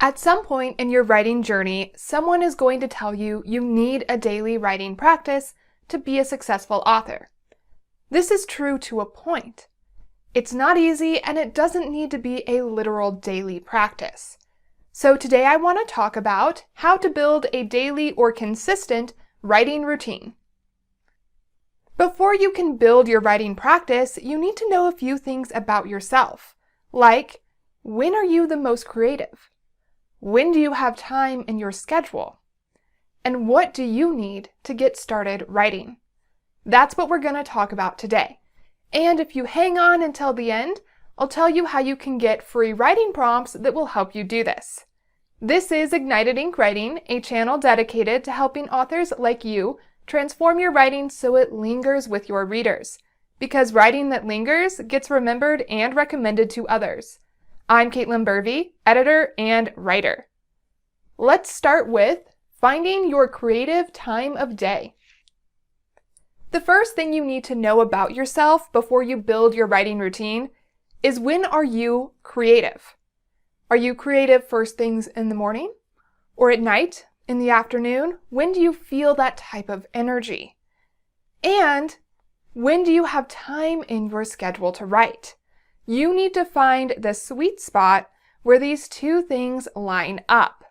At some point in your writing journey, someone is going to tell you you need a daily writing practice to be a successful author. This is true to a point. It's not easy, and it doesn't need to be a literal daily practice. So today I want to talk about how to build a daily or consistent writing routine. Before you can build your writing practice, you need to know a few things about yourself, like when are you the most creative? When do you have time in your schedule? And what do you need to get started writing? That's what we're going to talk about today. And if you hang on until the end, I'll tell you how you can get free writing prompts that will help you do this. This is Ignited Ink Writing, a channel dedicated to helping authors like you transform your writing so it lingers with your readers. Because writing that lingers gets remembered and recommended to others. I'm Caitlin Burvey, editor and writer. Let's start with finding your creative time of day. The first thing you need to know about yourself before you build your writing routine is when are you creative? Are you creative first things in the morning? Or at night? In the afternoon? When do you feel that type of energy? And when do you have time in your schedule to write? You need to find the sweet spot where these two things line up.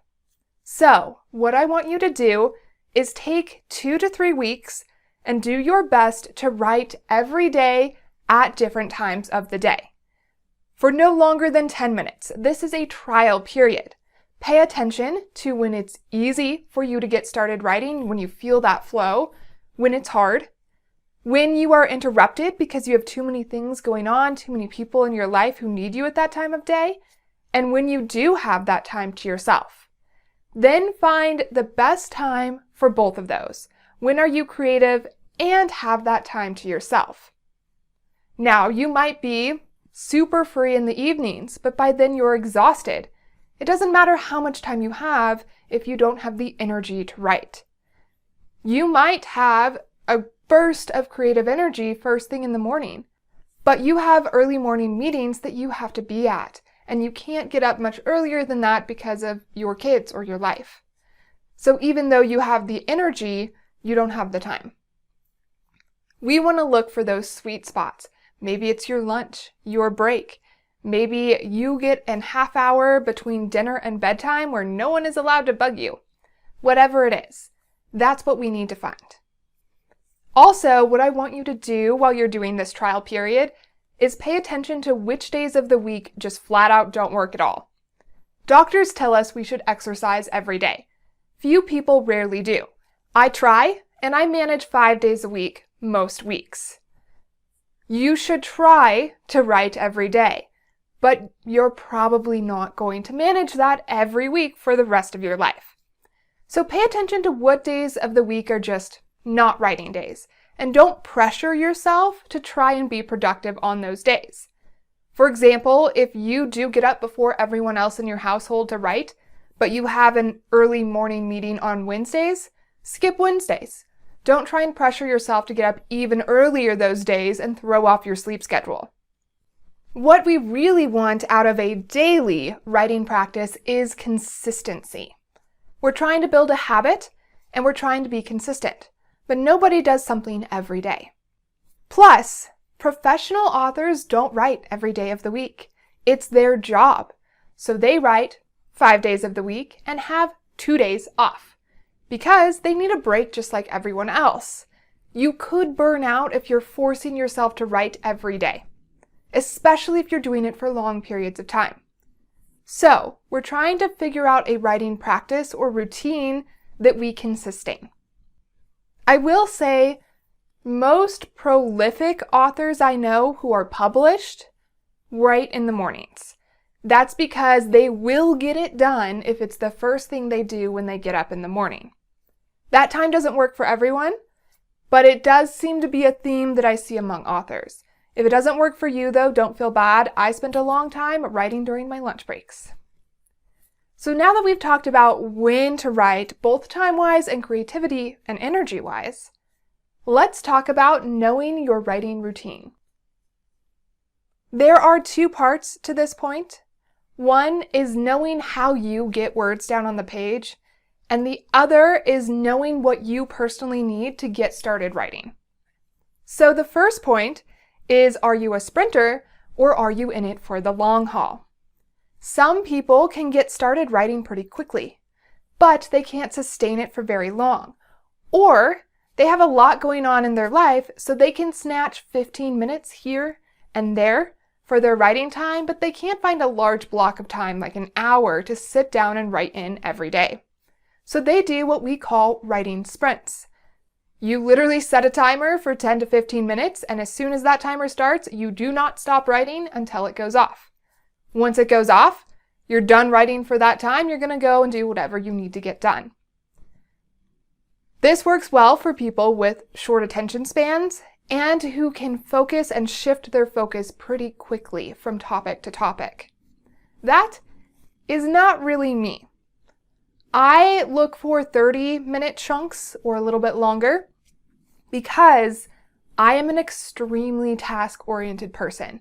So, what I want you to do is take 2 to 3 weeks and do your best to write every day at different times of the day. For no longer than 10 minutes. This is a trial period. Pay attention to when it's easy for you to get started writing, when you feel that flow, when it's hard, when you are interrupted because you have too many things going on, too many people in your life who need you at that time of day, and when you do have that time to yourself. Then find the best time for both of those. When are you creative and have that time to yourself? Now, you might be super free in the evenings, but by then you're exhausted. It doesn't matter how much time you have if you don't have the energy to write. You might have a burst of creative energy first thing in the morning, but you have early morning meetings that you have to be at, and you can't get up much earlier than that because of your kids or your life. So even though you have the energy, you don't have the time. We want to look for those sweet spots. Maybe it's your lunch, your break. Maybe you get a half hour between dinner and bedtime where no one is allowed to bug you. Whatever it is, that's what we need to find. Also, what I want you to do while you're doing this trial period is pay attention to which days of the week just flat out don't work at all. Doctors tell us we should exercise every day. Few people rarely do. I try, and I manage 5 days a week most weeks. You should try to write every day, but you're probably not going to manage that every week for the rest of your life. So pay attention to what days of the week are just not writing days, and don't pressure yourself to try and be productive on those days. For example, if you do get up before everyone else in your household to write, but you have an early morning meeting on Wednesdays, skip Wednesdays. Don't try and pressure yourself to get up even earlier those days and throw off your sleep schedule. What we really want out of a daily writing practice is consistency. We're trying to build a habit, and we're trying to be consistent. But nobody does something every day. Plus, professional authors don't write every day of the week. It's their job. So they write 5 days of the week and have 2 days off because they need a break just like everyone else. You could burn out if you're forcing yourself to write every day, especially if you're doing it for long periods of time. So, we're trying to figure out a writing practice or routine that we can sustain. I will say most prolific authors I know who are published write in the mornings. That's because they will get it done if it's the first thing they do when they get up in the morning. That time doesn't work for everyone, but it does seem to be a theme that I see among authors. If it doesn't work for you though, don't feel bad. I spent a long time writing during my lunch breaks. So now that we've talked about when to write, both time-wise and creativity and energy-wise, let's talk about knowing your writing routine. There are 2 parts to this point. One is knowing how you get words down on the page, and the other is knowing what you personally need to get started writing. So the first point is, are you a sprinter or are you in it for the long haul? Some people can get started writing pretty quickly, but they can't sustain it for very long. Or they have a lot going on in their life, so they can snatch 15 minutes here and there for their writing time, but they can't find a large block of time, like an hour, to sit down and write in every day. So they do what we call writing sprints. You literally set a timer for 10 to 15 minutes, and as soon as that timer starts, you do not stop writing until it goes off. Once it goes off, you're done writing for that time. You're going to go and do whatever you need to get done. This works well for people with short attention spans and who can focus and shift their focus pretty quickly from topic to topic. That is not really me. I look for 30-minute chunks or a little bit longer because I am an extremely task-oriented person.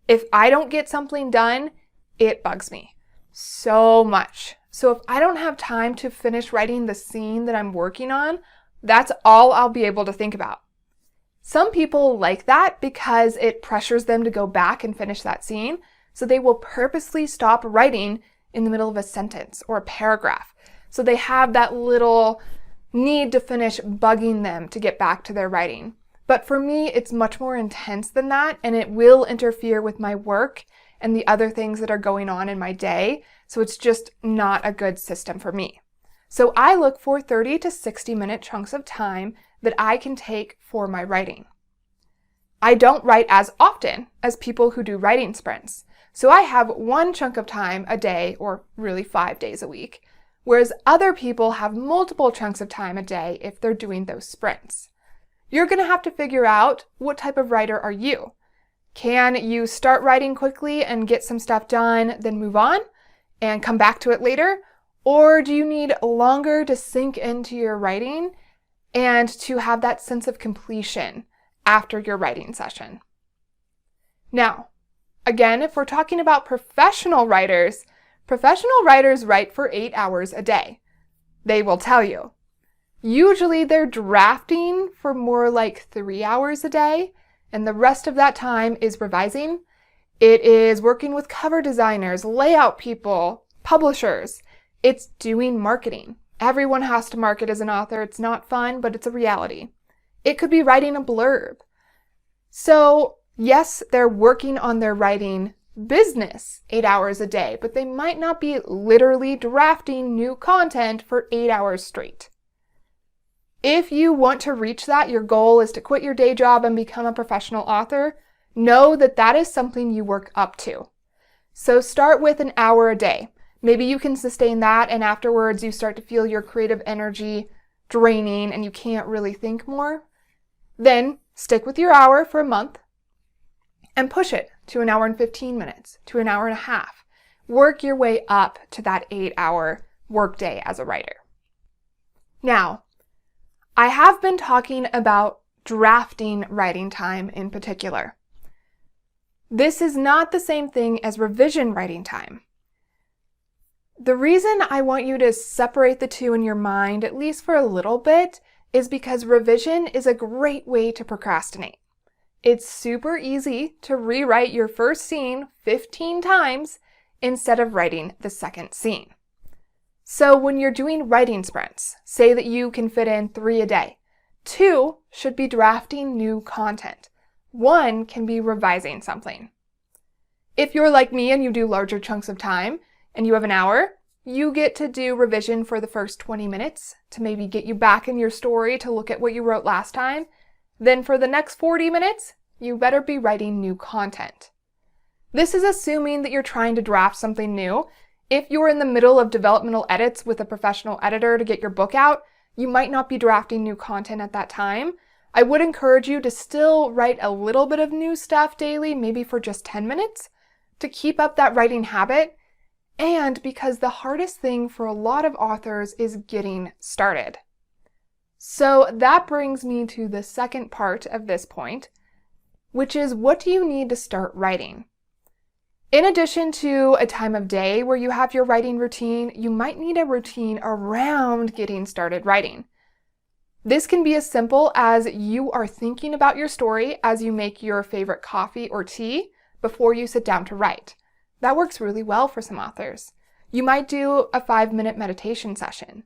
If I don't get something done, it bugs me so much. So if I don't have time to finish writing the scene that I'm working on, that's all I'll be able to think about. Some people like that because it pressures them to go back and finish that scene, so they will purposely stop writing in the middle of a sentence or a paragraph. So they have that little need to finish bugging them to get back to their writing. But for me, it's much more intense than that, and it will interfere with my work and the other things that are going on in my day. So it's just not a good system for me. So I look for 30 to 60-minute chunks of time that I can take for my writing. I don't write as often as people who do writing sprints. So I have one chunk of time a day, or really 5 days a week, whereas other people have multiple chunks of time a day if they're doing those sprints. You're going to have to figure out, what type of writer are you? Can you start writing quickly and get some stuff done, then move on and come back to it later? Or do you need longer to sink into your writing and to have that sense of completion after your writing session? Now, again, if we're talking about professional writers write for 8 hours a day. They will tell you. Usually they're drafting for more like 3 hours a day, and the rest of that time is revising. It is working with cover designers, layout people, publishers. It's doing marketing. Everyone has to market as an author. It's not fun, but it's a reality. It could be writing a blurb. So yes, they're working on their writing business 8 hours a day, but they might not be literally drafting new content for 8 hours straight. If you want to reach that, your goal is to quit your day job and become a professional author, know that that is something you work up to. So start with an hour a day. Maybe you can sustain that, and afterwards you start to feel your creative energy draining and you can't really think more. Then stick with your hour for a month and push it to an hour and 15 minutes, to an hour and a half. Work your way up to that 8-hour workday as a writer. Now, I have been talking about drafting writing time in particular. This is not the same thing as revision writing time. The reason I want you to separate the two in your mind, at least for a little bit, is because revision is a great way to procrastinate. It's super easy to rewrite your first scene 15 times instead of writing the second scene. So when you're doing writing sprints, say that you can fit in 3 a day. 2 should be drafting new content. 1 can be revising something. If you're like me and you do larger chunks of time and you have an hour, you get to do revision for the first 20 minutes to maybe get you back in your story to look at what you wrote last time. Then for the next 40 minutes, you better be writing new content. This is assuming that you're trying to draft something new. If you're in the middle of developmental edits with a professional editor to get your book out, you might not be drafting new content at that time. I would encourage you to still write a little bit of new stuff daily, maybe for just 10 minutes, to keep up that writing habit, and because the hardest thing for a lot of authors is getting started. So that brings me to the second part of this point, which is, what do you need to start writing? In addition to a time of day where you have your writing routine, you might need a routine around getting started writing. This can be as simple as you are thinking about your story as you make your favorite coffee or tea before you sit down to write. That works really well for some authors. You might do a 5-minute meditation session.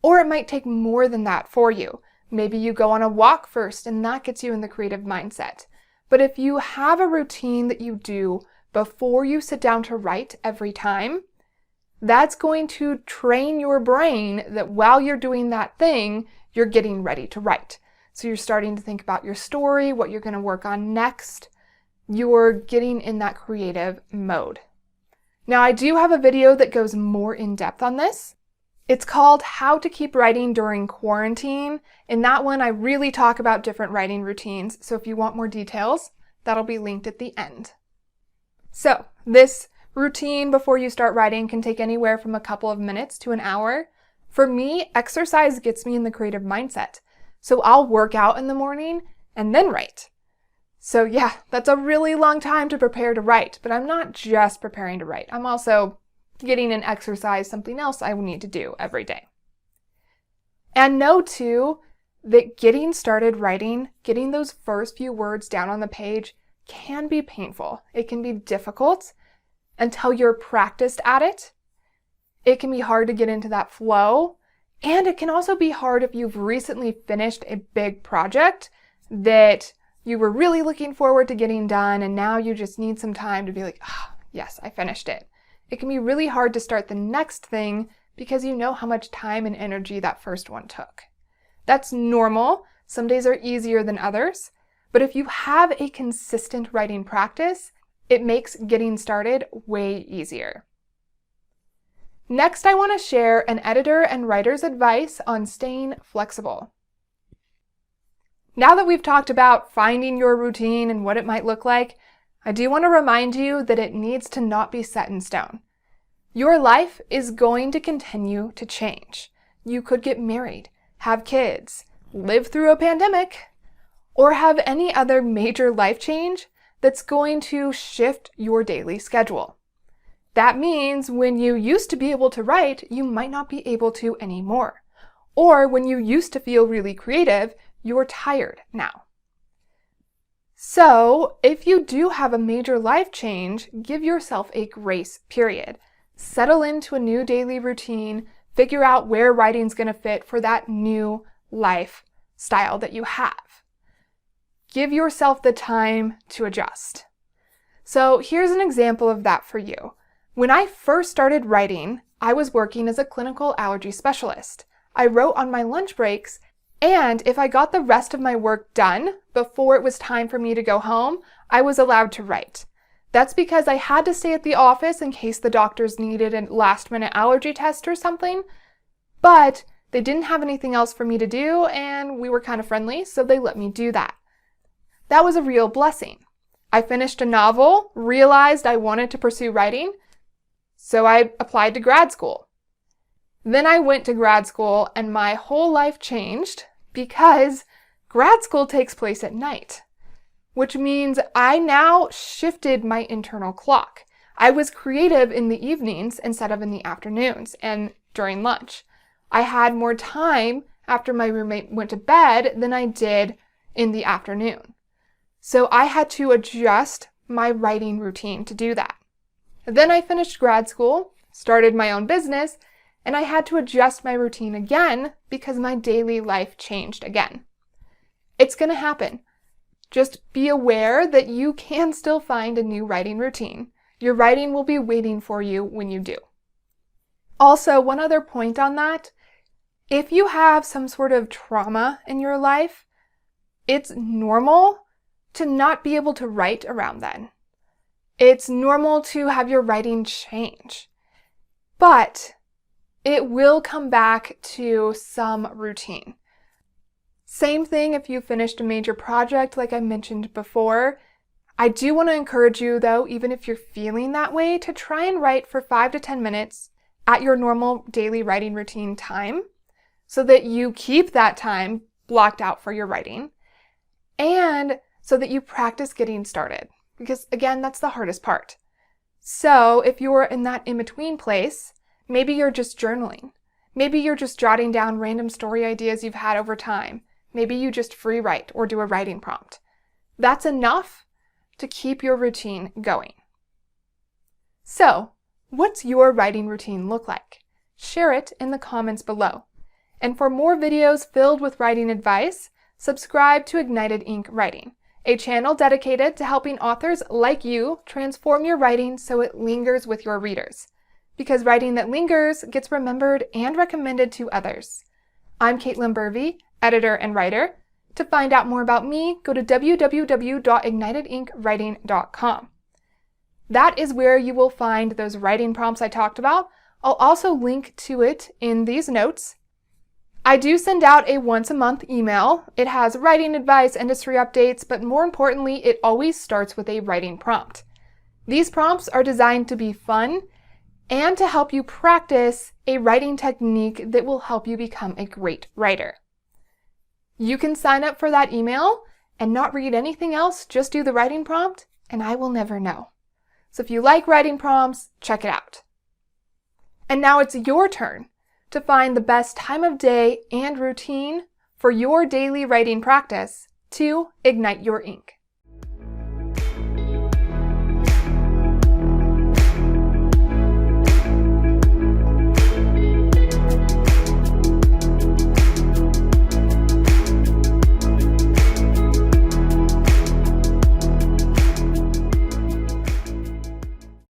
Or it might take more than that for you. Maybe you go on a walk first and that gets you in the creative mindset. But if you have a routine that you do before you sit down to write every time, that's going to train your brain that while you're doing that thing, you're getting ready to write. So you're starting to think about your story, what you're going to work on next. You're getting in that creative mode. Now, I do have a video that goes more in depth on this. It's called How to Keep Writing During Quarantine. In that one, I really talk about different writing routines. So if you want more details, that'll be linked at the end. So this routine before you start writing can take anywhere from a couple of minutes to an hour. For me, exercise gets me in the creative mindset. So I'll work out in the morning and then write. So yeah, that's a really long time to prepare to write, but I'm not just preparing to write. I'm also getting in exercise, something else I need to do every day. And know too, that getting started writing, getting those first few words down on the page can be painful. It can be difficult until you're practiced at it. It can be hard to get into that flow, and it can also be hard if you've recently finished a big project that you were really looking forward to getting done, and now you just need some time to be like, yes, I finished it. It can be really hard to start the next thing because you know how much time and energy that first one took. That's normal. Some days are easier than others, but if you have a consistent writing practice, it makes getting started way easier. Next, I want to share an editor and writer's advice on staying flexible. Now that we've talked about finding your routine and what it might look like, I do want to remind you that it needs to not be set in stone. Your life is going to continue to change. You could get married, have kids, live through a pandemic, or have any other major life change that's going to shift your daily schedule. That means when you used to be able to write, you might not be able to anymore. Or when you used to feel really creative, you're tired now. So if you do have a major life change, give yourself a grace period. Settle into a new daily routine, figure out where writing's going to fit for that new lifestyle that you have. Give yourself the time to adjust. So here's an example of that for you. When I first started writing, I was working as a clinical allergy specialist. I wrote on my lunch breaks, and if I got the rest of my work done before it was time for me to go home, I was allowed to write. That's because I had to stay at the office in case the doctors needed a last-minute allergy test or something, but they didn't have anything else for me to do, and we were kind of friendly, so they let me do that. That was a real blessing. I finished a novel, realized I wanted to pursue writing, so I applied to grad school. Then I went to grad school and my whole life changed because grad school takes place at night, which means I now shifted my internal clock. I was creative in the evenings instead of in the afternoons and during lunch. I had more time after my roommate went to bed than I did in the afternoon. So I had to adjust my writing routine to do that. Then I finished grad school, started my own business, and I had to adjust my routine again because my daily life changed again. It's going to happen. Just be aware that you can still find a new writing routine. Your writing will be waiting for you when you do. Also, one other point on that, if you have some sort of trauma in your life, it's normal to not be able to write around then. It's normal to have your writing change, but it will come back to some routine. Same thing if you finished a major project like I mentioned before. I do want to encourage you though, even if you're feeling that way, to try and write for 5 to 10 minutes at your normal daily writing routine time so that you keep that time blocked out for your writing and so that you practice getting started. Because again, that's the hardest part. So if you're in that in-between place, maybe you're just journaling. Maybe you're just jotting down random story ideas you've had over time. Maybe you just free write or do a writing prompt. That's enough to keep your routine going. So, what's your writing routine look like? Share it in the comments below. And for more videos filled with writing advice, subscribe to Ignited Ink Writing, a channel dedicated to helping authors like you transform your writing so it lingers with your readers. Because writing that lingers gets remembered and recommended to others. I'm Caitlin Burvey, editor and writer. To find out more about me, go to www.ignitedinkwriting.com. That is where you will find those writing prompts I talked about. I'll also link to it in these notes. I do send out a once-a-month email. It has writing advice, industry updates, but more importantly, it always starts with a writing prompt. These prompts are designed to be fun and to help you practice a writing technique that will help you become a great writer. You can sign up for that email and not read anything else, just do the writing prompt, and I will never know. So if you like writing prompts, check it out. And now it's your turn to find the best time of day and routine for your daily writing practice to ignite your ink.